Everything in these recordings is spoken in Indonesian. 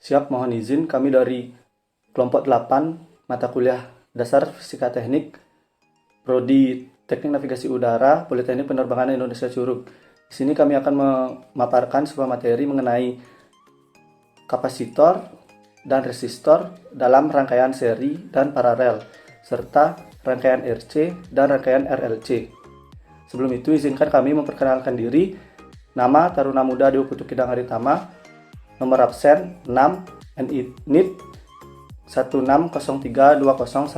Siap, mohon izin kami dari kelompok 8 mata kuliah Dasar Fisika Teknik Prodi Teknik Navigasi Udara Politeknik Penerbangan Indonesia Curug. Di sini kami akan memaparkan sebuah materi mengenai kapasitor dan resistor dalam rangkaian seri dan paralel serta rangkaian RC dan rangkaian RLC. Sebelum itu izinkan kami memperkenalkan diri. Nama Taruna Muda Dewa Putu Kidang Haritama, nomor absen 6, NIT 160320106.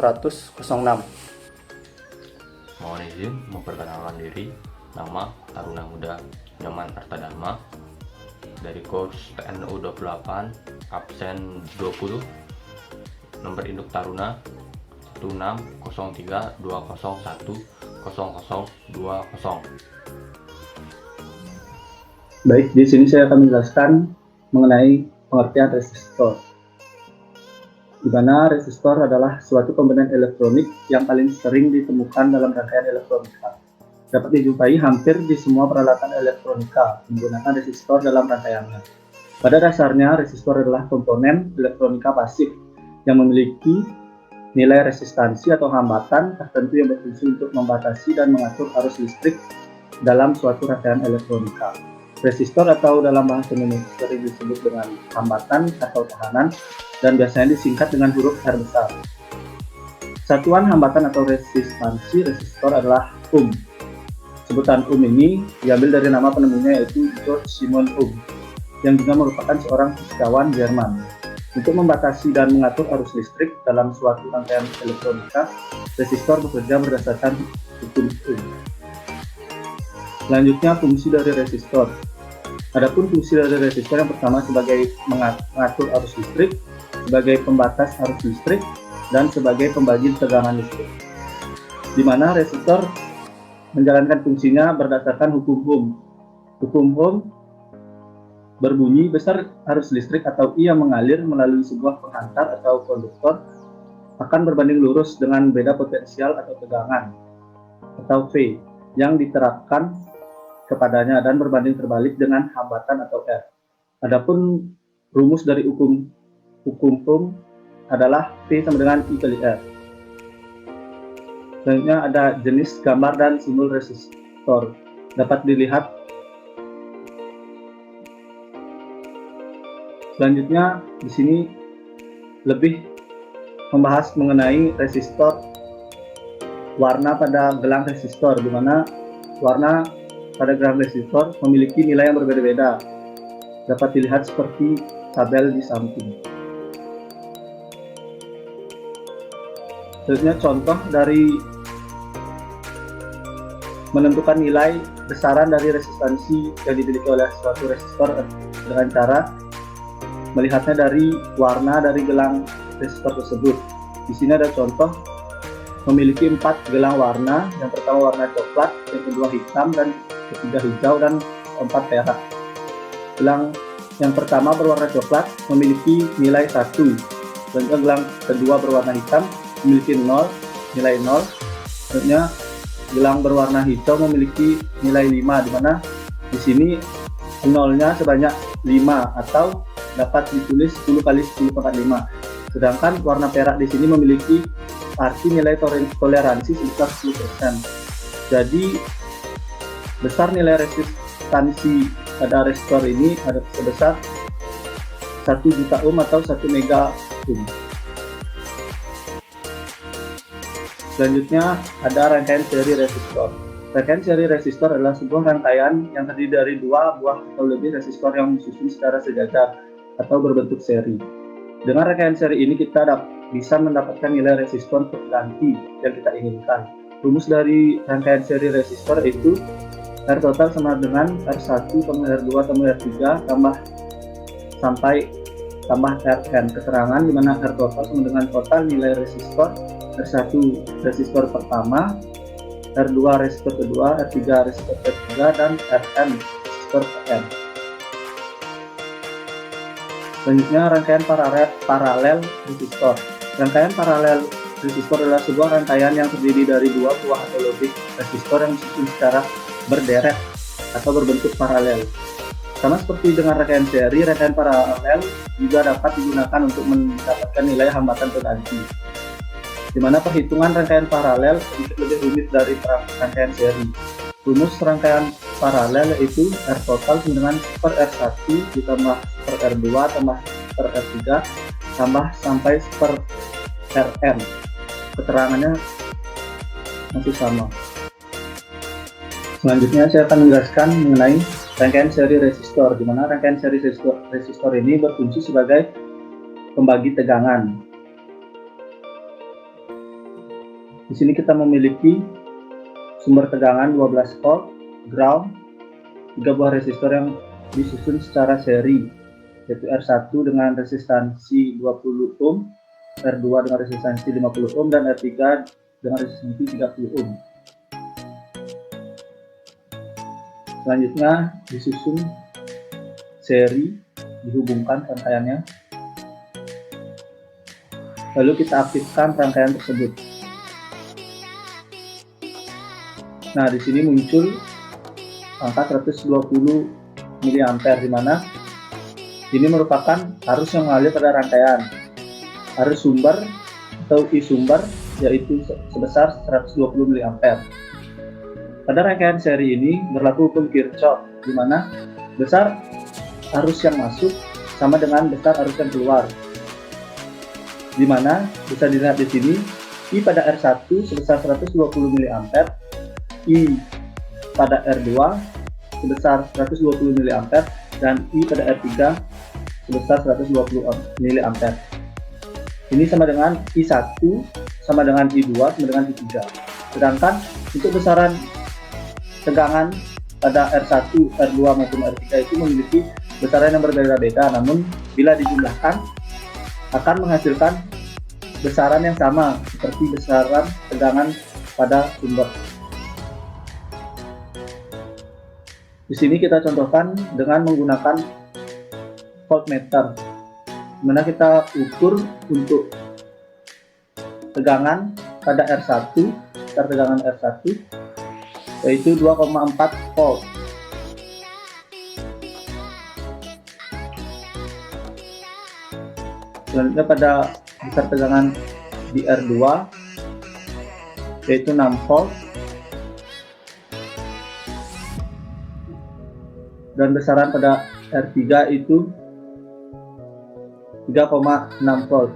Mohon izin memperkenalkan diri. Nama Taruna Muda Nyoman Artadharma dari kurs TNU 28, absen 20, nomor induk Taruna 16032010020. Baik, di sini saya akan menjelaskan mengenai pengertian resistor. Di mana resistor adalah suatu komponen elektronik yang paling sering ditemukan dalam rangkaian elektronika. Dapat dijumpai hampir di semua peralatan elektronika menggunakan resistor dalam rangkaiannya. Pada dasarnya, resistor adalah komponen elektronika pasif yang memiliki nilai resistansi atau hambatan tertentu yang berfungsi untuk membatasi dan mengatur arus listrik dalam suatu rangkaian elektronika. Resistor atau dalam bahasa Indonesia sering disebut dengan hambatan atau tahanan dan biasanya disingkat dengan huruf R besar. Satuan hambatan atau resistansi resistor adalah ohm. Sebutan ohm ini diambil dari nama penemunya yaitu Georg Simon Ohm, yang juga merupakan seorang fisikawan Jerman. Untuk membatasi dan mengatur arus listrik dalam suatu rangkaian elektronika, resistor bekerja berdasarkan hukum Ohm. Selanjutnya, fungsi dari resistor. Adapun fungsi dari resistor yang pertama sebagai mengatur arus listrik, sebagai pembatas arus listrik, dan sebagai pembagi tegangan listrik. Di mana resistor menjalankan fungsinya berdasarkan hukum Ohm. Hukum Ohm berbunyi besar arus listrik atau I yang mengalir melalui sebuah penghantar atau konduktor akan berbanding lurus dengan beda potensial atau tegangan atau V yang diterapkan kepadanya dan berbanding terbalik dengan hambatan atau R. Adapun rumus dari hukum Ohm adalah V sama dengan I kali R. Selanjutnya ada jenis, gambar, dan simbol resistor. Dapat dilihat. Selanjutnya di sini lebih membahas mengenai resistor, warna pada gelang resistor, di mana warna pada gelang resistor memiliki nilai yang berbeda-beda. Dapat dilihat seperti tabel di samping. Selanjutnya contoh dari menentukan nilai besaran dari resistansi yang dimiliki oleh suatu resistor dengan cara melihatnya dari warna dari gelang resistor tersebut. Di sini ada contoh memiliki 4 gelang warna. Yang pertama warna coklat, yang kedua hitam, dan ketiga hijau, dan 4 perak. Gelang yang pertama berwarna coklat memiliki nilai 1, dan gelang kedua berwarna hitam memiliki 0, nilai 0. Selanjutnya gelang berwarna hijau memiliki nilai 5, di mana di sini nolnya sebanyak 5 atau dapat ditulis 10 kali 10 pangkat 5. Sedangkan warna perak di sini memiliki arti nilai toleransi sebesar 10%. Jadi besar nilai resistansi pada resistor ini ada sebesar 1 juta ohm atau 1 mega ohm. Selanjutnya ada rangkaian seri resistor. Rangkaian seri resistor adalah sebuah rangkaian yang terdiri dari 2 buah atau lebih resistor yang disusun secara sejajar atau berbentuk seri. Dengan rangkaian seri ini kita bisa mendapatkan nilai resistor pengganti yang kita inginkan. Rumus dari rangkaian seri resistor itu R total sama dengan R1 tambah R2 tambah R3 tambah Rn. Keterangan di mana R total sama dengan total nilai resistor R1 resistor pertama, R2 resistor kedua, R3 resistor ketiga, dan Rn resistor N. Selanjutnya rangkaian paralel resistor. Rangkaian paralel resistor adalah sebuah rangkaian yang terdiri dari 2 buah atau lebih resistor yang disusun secara berderet atau berbentuk paralel. Sama seperti dengan rangkaian seri, rangkaian paralel juga dapat digunakan untuk mendapatkan nilai hambatan pengganti, di mana perhitungan rangkaian paralel sedikit lebih rumit dari rangkaian seri. Rumus rangkaian paralel yaitu R total sama dengan per R1 ditambah per R2 tambah per R3 tambah sampai per Rn. Keterangannya masih sama. Selanjutnya saya akan menjelaskan mengenai rangkaian seri resistor, di mana rangkaian seri resistor ini berfungsi sebagai pembagi tegangan. Di sini kita memiliki sumber tegangan 12 volt, ground, 3 buah resistor yang disusun secara seri, yaitu R1 dengan resistansi 20 ohm, R2 dengan resistansi 50 ohm, dan R3 dengan resistansi 30 ohm. Selanjutnya disusun seri, dihubungkan rangkaiannya, lalu kita aktifkan rangkaian tersebut. Nah, di sini muncul angka 120 mA, di mana ini merupakan arus yang mengalir pada rangkaian. Arus sumber atau I sumber yaitu sebesar 120 mA. Pada rangkaian seri ini berlaku hukum Kirchhoff, di mana besar arus yang masuk sama dengan besar arus yang keluar. Di mana bisa dilihat di sini I pada R1 sebesar 120 mA, I pada R2 sebesar 120 mA, dan I pada R3 sebesar 120 mA. Ini sama dengan I1 sama dengan I2 sama dengan I3. Sedangkan untuk besaran tegangan pada R1, R2 maupun R3 itu memiliki besaran yang berbeda-beda, namun bila dijumlahkan akan menghasilkan besaran yang sama seperti besaran tegangan pada sumber. Di sini kita contohkan dengan menggunakan voltmeter, di mana kita ukur untuk tegangan pada R1, besar tegangan R1 yaitu 2,4 volt. Selanjutnya pada besar tegangan di R2 yaitu 6 volt, dan besaran pada R3 itu 3,6 volt.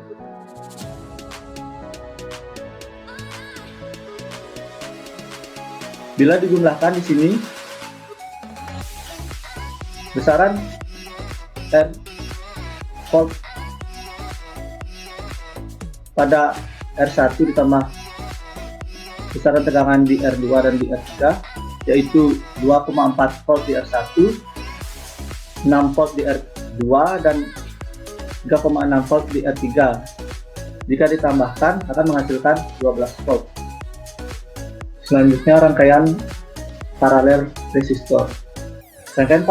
Bila dijumlahkan di sini besaran R volt pada R1 ditambah besaran tegangan di R2 dan di R3 yaitu 2,4 volt di R1, 6 volt di R2 dan 3,6 volt di R3. Jika ditambahkan akan menghasilkan 12 volt. Selanjutnya rangkaian paralel resistor. Rangkaian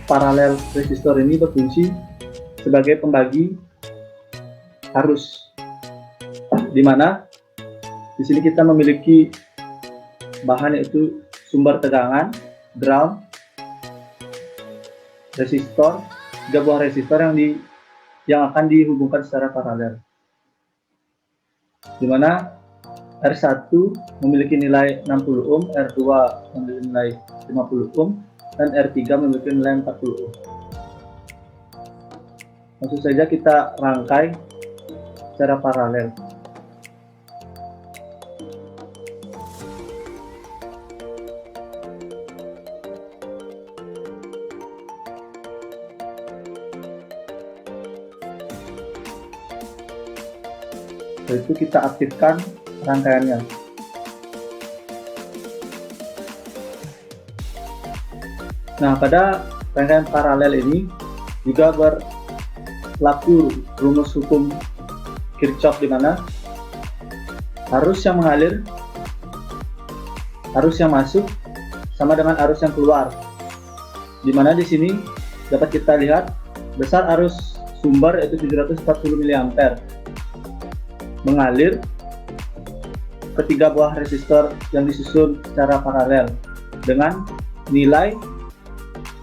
paralel resistor ini berfungsi sebagai pembagi arus, di mana di sini kita memiliki bahan yaitu sumber tegangan, ground, resistor, 3 buah resistor yang akan dihubungkan secara paralel, di mana R1 memiliki nilai 60 ohm, R2 memiliki nilai 50 ohm, dan R3 memiliki nilai 40 ohm. Langsung saja kita rangkai secara paralel. Setelah itu kita aktifkan rangkaiannya. Nah, pada rangkaian paralel ini juga berlaku rumus hukum Kirchhoff, di mana arus yang mengalir, arus yang masuk sama dengan arus yang keluar. Di mana di sini dapat kita lihat besar arus sumber yaitu 740 mA mengalir ketiga buah resistor yang disusun secara paralel dengan nilai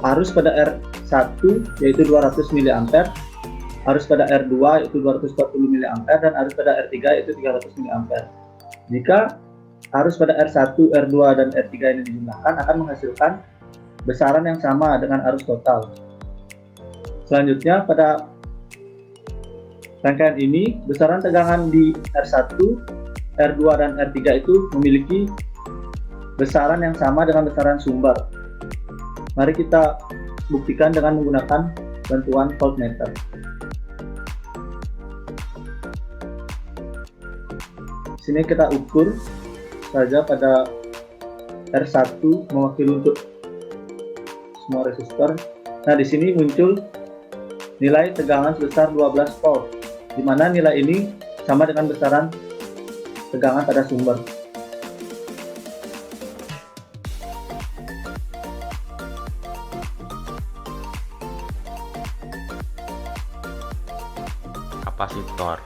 arus pada R1 R1 yaitu 200 mA, arus pada R2 yaitu 240 mA, dan arus pada R3 yaitu 300 mA. Jika arus pada R1, R2, dan R3 ini dijumlahkan akan menghasilkan besaran yang sama dengan arus total. Selanjutnya, pada rangkaian ini, besaran tegangan di R1, R2, dan R3 itu memiliki besaran yang sama dengan besaran sumber. Mari kita buktikan dengan menggunakan bantuan voltmeter. Di sini kita ukur saja pada R1 mewakili untuk semua resistor. Nah, di sini muncul nilai tegangan sebesar 12 volt, di mana nilai ini sama dengan besaran tegangan pada sumber. Kapasitor.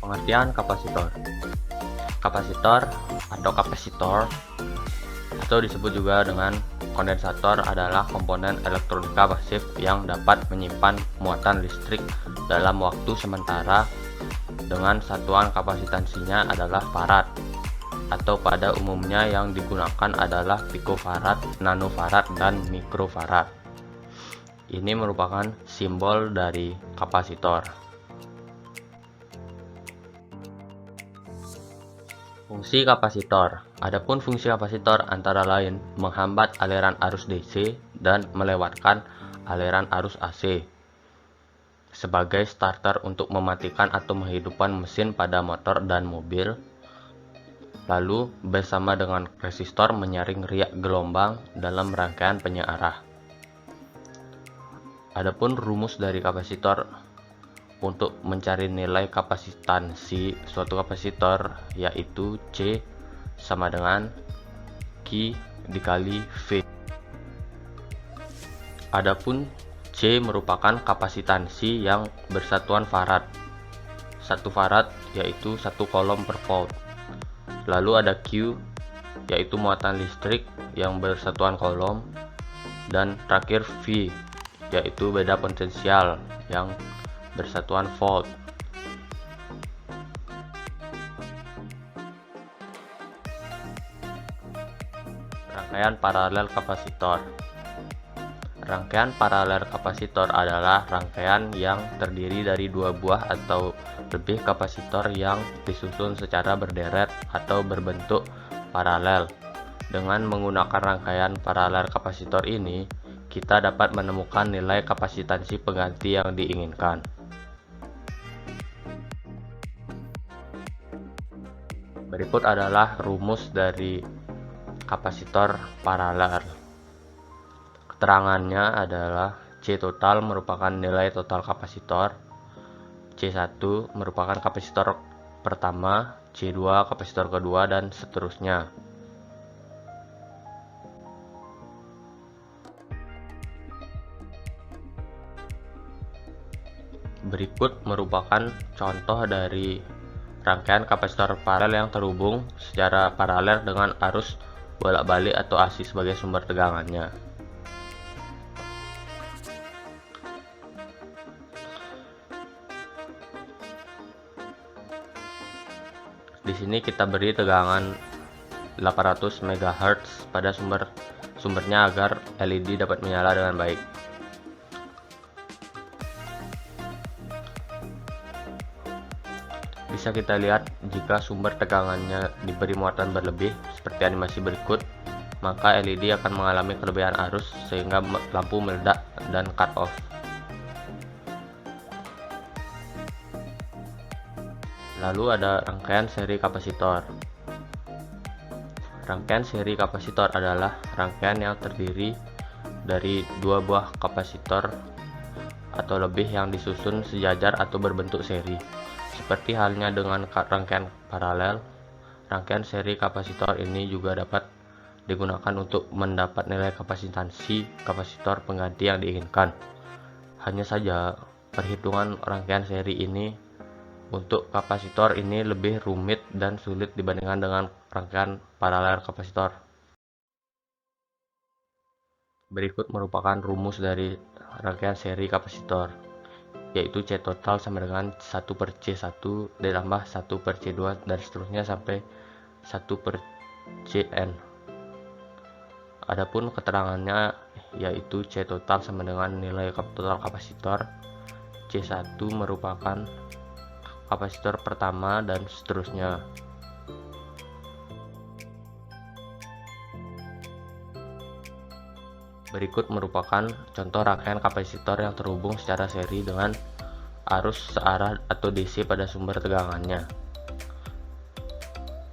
Pengertian kapasitor. Kapasitor atau kapasitor atau disebut juga dengan kondensator adalah komponen elektronika pasif yang dapat menyimpan muatan listrik dalam waktu sementara dengan satuan kapasitansinya adalah farad, atau pada umumnya yang digunakan adalah picofarad, nanofarad, dan mikrofarad. Ini merupakan simbol dari kapasitor. Fungsi kapasitor. Adapun fungsi kapasitor antara lain menghambat aliran arus DC dan melewatkan aliran arus AC. Sebagai starter untuk mematikan atau menghidupkan mesin pada motor dan mobil. Lalu bersama dengan resistor menyaring riak gelombang dalam rangkaian penyearah. Adapun rumus dari kapasitor untuk mencari nilai kapasitansi suatu kapasitor yaitu C sama dengan Q dikali V. Adapun C merupakan kapasitansi yang bersatuan farad. 1 farad yaitu 1 coulomb per volt. Lalu ada Q yaitu muatan listrik yang bersatuan coulomb, dan terakhir V yaitu beda potensial yang bersatuan volt. Rangkaian paralel kapasitor. Rangkaian paralel kapasitor adalah rangkaian yang terdiri dari 2 buah atau lebih kapasitor yang disusun secara berderet atau berbentuk paralel. Dengan menggunakan rangkaian paralel kapasitor ini, kita dapat menemukan nilai kapasitansi pengganti yang diinginkan. Berikut adalah rumus dari kapasitor paralel. Keterangannya adalah C total merupakan nilai total kapasitor, C1 merupakan kapasitor pertama, C2 kapasitor kedua, dan seterusnya. Berikut merupakan contoh dari rangkaian kapasitor paralel yang terhubung secara paralel dengan arus bolak-balik atau AC sebagai sumber tegangannya. Di sini kita beri tegangan 800 MHz pada sumbernya agar LED dapat menyala dengan baik. Bisa kita lihat jika sumber tegangannya diberi muatan berlebih seperti animasi berikut, maka LED akan mengalami kelebihan arus sehingga lampu meledak dan cut off. Lalu ada rangkaian seri kapasitor. Rangkaian seri kapasitor adalah rangkaian yang terdiri dari 2 buah kapasitor atau lebih yang disusun sejajar atau berbentuk seri. Seperti halnya dengan rangkaian paralel, rangkaian seri kapasitor ini juga dapat digunakan untuk mendapat nilai kapasitansi kapasitor pengganti yang diinginkan. Hanya saja, perhitungan rangkaian seri ini untuk kapasitor ini lebih rumit dan sulit dibandingkan dengan rangkaian paralel kapasitor. Berikut merupakan rumus dari rangkaian seri kapasitor, yaitu C total sama dengan 1 per C1 ditambah 1 per C2 dan seterusnya sampai 1 per Cn. Adapun keterangannya yaitu C total sama dengan nilai total kapasitor, C1 merupakan kapasitor pertama dan seterusnya. Berikut merupakan contoh rangkaian kapasitor yang terhubung secara seri dengan arus searah atau DC pada sumber tegangannya.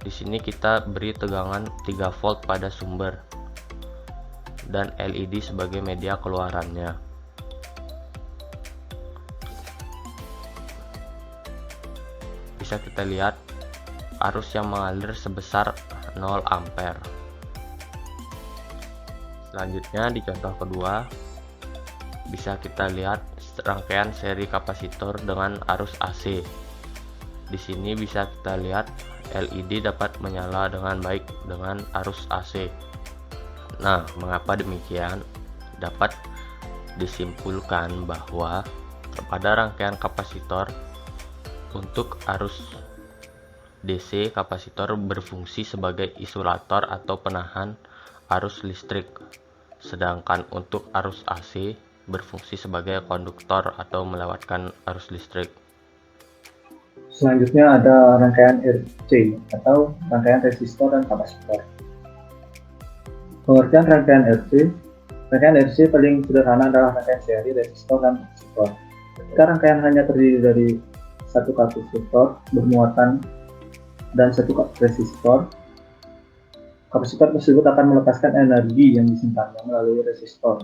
Di sini kita beri tegangan 3 volt pada sumber dan LED sebagai media keluarannya. Bisa kita lihat arus yang mengalir sebesar 0 ampere. Selanjutnya di contoh kedua bisa kita lihat rangkaian seri kapasitor dengan arus AC. Di sini bisa kita lihat LED dapat menyala dengan baik dengan arus AC. Nah, mengapa demikian? Dapat disimpulkan bahwa pada rangkaian kapasitor untuk arus DC, kapasitor berfungsi sebagai isolator atau penahan arus listrik. Sedangkan untuk arus AC berfungsi sebagai konduktor atau melewatkan arus listrik. Selanjutnya ada rangkaian RC atau rangkaian resistor dan kapasitor. Pengertian rangkaian RC paling sederhana adalah rangkaian seri resistor dan kapasitor. Jika rangkaian hanya terdiri dari satu kapasitor bermuatan dan satu resistor, kapasitor tersebut akan melepaskan energi yang disimpannya melalui resistor.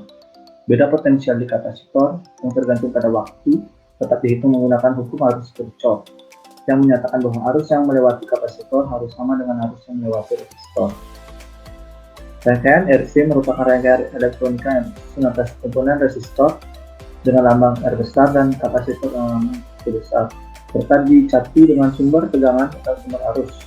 Beda potensial di kapasitor yang tergantung pada waktu dapat dihitung menggunakan hukum arus Kirchhoff yang menyatakan bahwa arus yang melewati kapasitor harus sama dengan arus yang melewati resistor. Rangkaian RC merupakan rangkaian elektronika yang disusun atas komponen resistor dengan lambang R besar dan kapasitor dengan lambang C besar, serta dicati dengan sumber tegangan atau sumber arus.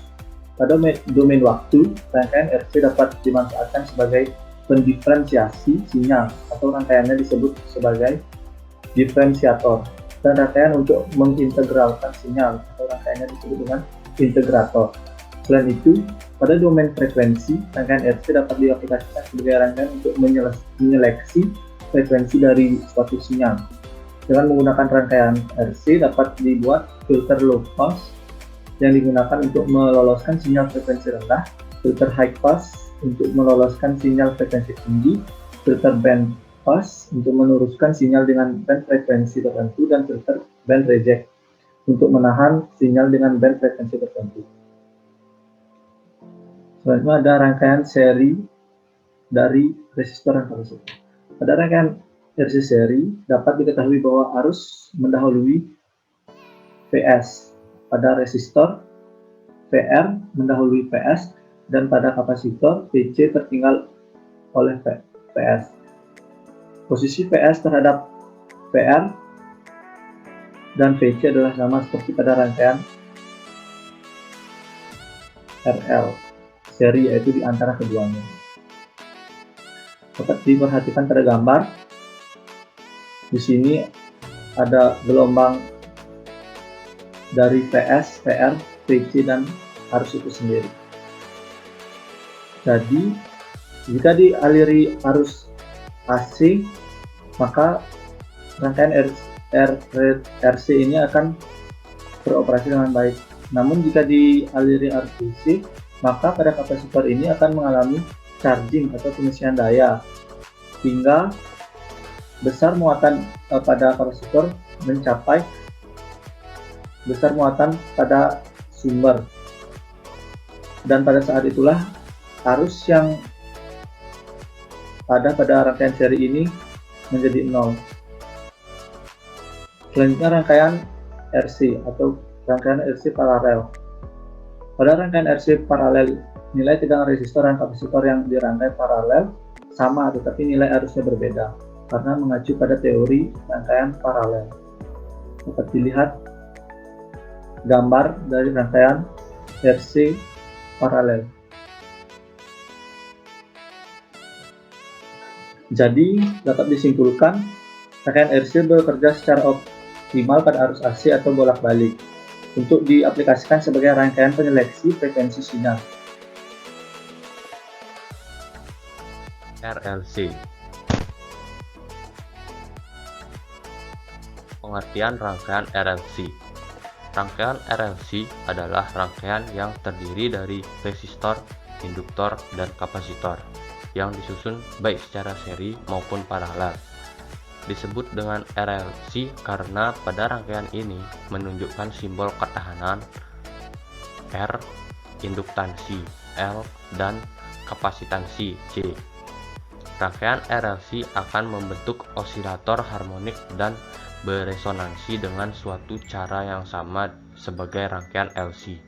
Pada domain waktu, rangkaian RC dapat dimanfaatkan sebagai pendiferensiasi sinyal atau rangkaiannya disebut sebagai diferensiator, dan rangkaian untuk mengintegralkan sinyal atau rangkaiannya disebut dengan integrator. Selain itu, pada domain frekuensi, rangkaian RC dapat diaplikasikan sebagai rangkaian untuk menyeleksi frekuensi dari suatu sinyal. Dengan menggunakan rangkaian RC dapat dibuat filter low pass yang digunakan untuk meloloskan sinyal frekuensi rendah, filter high pass untuk meloloskan sinyal frekuensi tinggi, filter band pass untuk meluruskan sinyal dengan band frekuensi tertentu, dan filter band reject untuk menahan sinyal dengan band frekuensi tertentu. Selanjutnya ada rangkaian seri dari resistor dan kapasitor. Pada rangkaian RC seri dapat diketahui bahwa arus mendahului Vs. Pada resistor, VR mendahului PS, dan pada kapasitor, VC tertinggal oleh PS. Posisi PS terhadap VR dan VC adalah sama seperti pada rangkaian RL seri, yaitu di antara keduanya. Dapat diperhatikan pada gambar. Di sini ada gelombang dari PS, VR, VC, dan arus itu sendiri. Jadi, jika dialiri arus AC, maka rangkaian RC ini akan beroperasi dengan baik. Namun jika dialiri arus DC, maka pada kapasitor ini akan mengalami charging atau pengisian daya, hingga besar muatan pada kapasitor mencapai besar muatan pada sumber, dan pada saat itulah arus yang ada pada rangkaian seri ini menjadi 0. Selanjutnya rangkaian RC atau rangkaian RC paralel. Pada rangkaian RC paralel, nilai tegangan resistor dan kapasitor yang dirangkai paralel sama, tetapi nilai arusnya berbeda karena mengacu pada teori rangkaian paralel. Dapat dilihat gambar dari rangkaian RC paralel. Jadi, dapat disimpulkan, rangkaian RC bekerja secara optimal pada arus AC atau bolak-balik untuk diaplikasikan sebagai rangkaian penyeleksi frekuensi sinyal. RLC. Pengertian rangkaian RLC. Rangkaian RLC adalah rangkaian yang terdiri dari resistor, induktor, dan kapasitor yang disusun baik secara seri maupun paralel. Disebut dengan RLC karena pada rangkaian ini menunjukkan simbol ketahanan R, induktansi L, dan kapasitansi C. Rangkaian RLC akan membentuk osilator harmonik dan beresonansi dengan suatu cara yang sama sebagai rangkaian LC.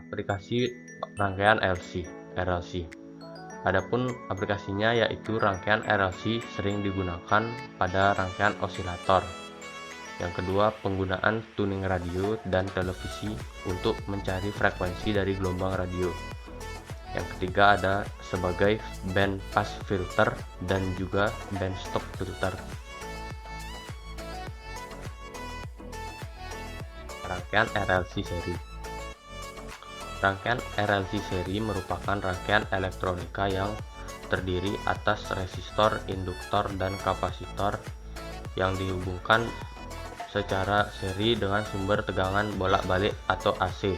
Aplikasi rangkaian RLC. Adapun aplikasinya yaitu rangkaian RLC sering digunakan pada rangkaian osilator. Yang kedua, penggunaan tuning radio dan televisi untuk mencari frekuensi dari gelombang radio. Yang ketiga ada sebagai band pass filter dan juga band stop filter. Rangkaian RLC seri. Rangkaian RLC seri merupakan rangkaian elektronika yang terdiri atas resistor, induktor, dan kapasitor yang dihubungkan secara seri dengan sumber tegangan bolak-balik atau AC.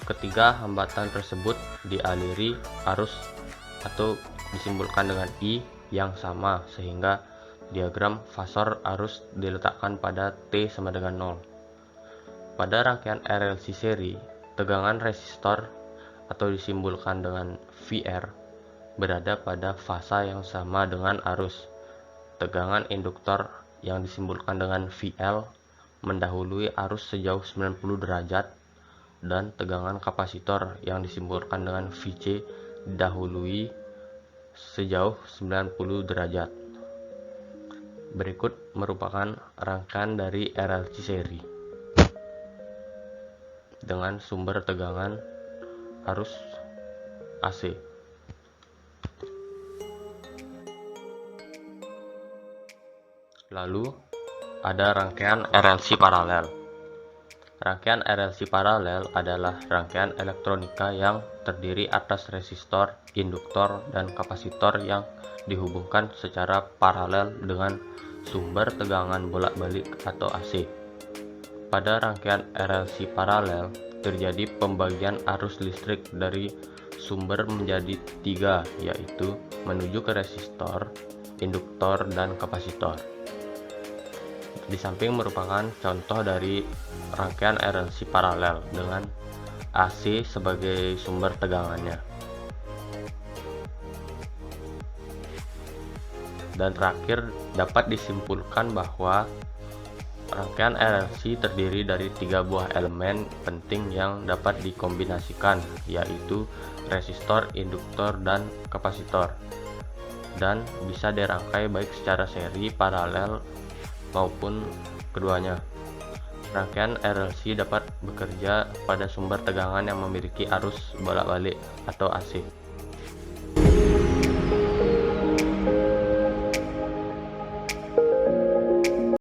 Ketiga hambatan tersebut dialiri arus atau disimbolkan dengan I yang sama, sehingga diagram fasor arus diletakkan pada T sama dengan 0. Pada rangkaian RLC seri, tegangan resistor atau disimbolkan dengan VR berada pada fasa yang sama dengan arus. Tegangan induktor yang disimbolkan dengan VL mendahului arus sejauh 90 derajat dan tegangan kapasitor yang disimbolkan dengan VC didahului sejauh 90 derajat. Berikut merupakan rangkaian dari RLC seri dengan sumber tegangan arus AC. Lalu ada rangkaian RLC paralel. Rangkaian RLC paralel adalah rangkaian elektronika yang terdiri atas resistor, induktor, dan kapasitor yang dihubungkan secara paralel dengan sumber tegangan bolak-balik atau AC. Pada rangkaian RLC paralel terjadi pembagian arus listrik dari sumber menjadi 3, yaitu menuju ke resistor, induktor, dan kapasitor. Di samping merupakan contoh dari rangkaian RLC paralel dengan AC sebagai sumber tegangannya. Dan terakhir, dapat disimpulkan bahwa rangkaian RLC terdiri dari 3 buah elemen penting yang dapat dikombinasikan, yaitu resistor, induktor, dan kapasitor, dan bisa dirangkai baik secara seri, paralel, maupun keduanya. Rangkaian RLC dapat bekerja pada sumber tegangan yang memiliki arus bolak-balik atau AC.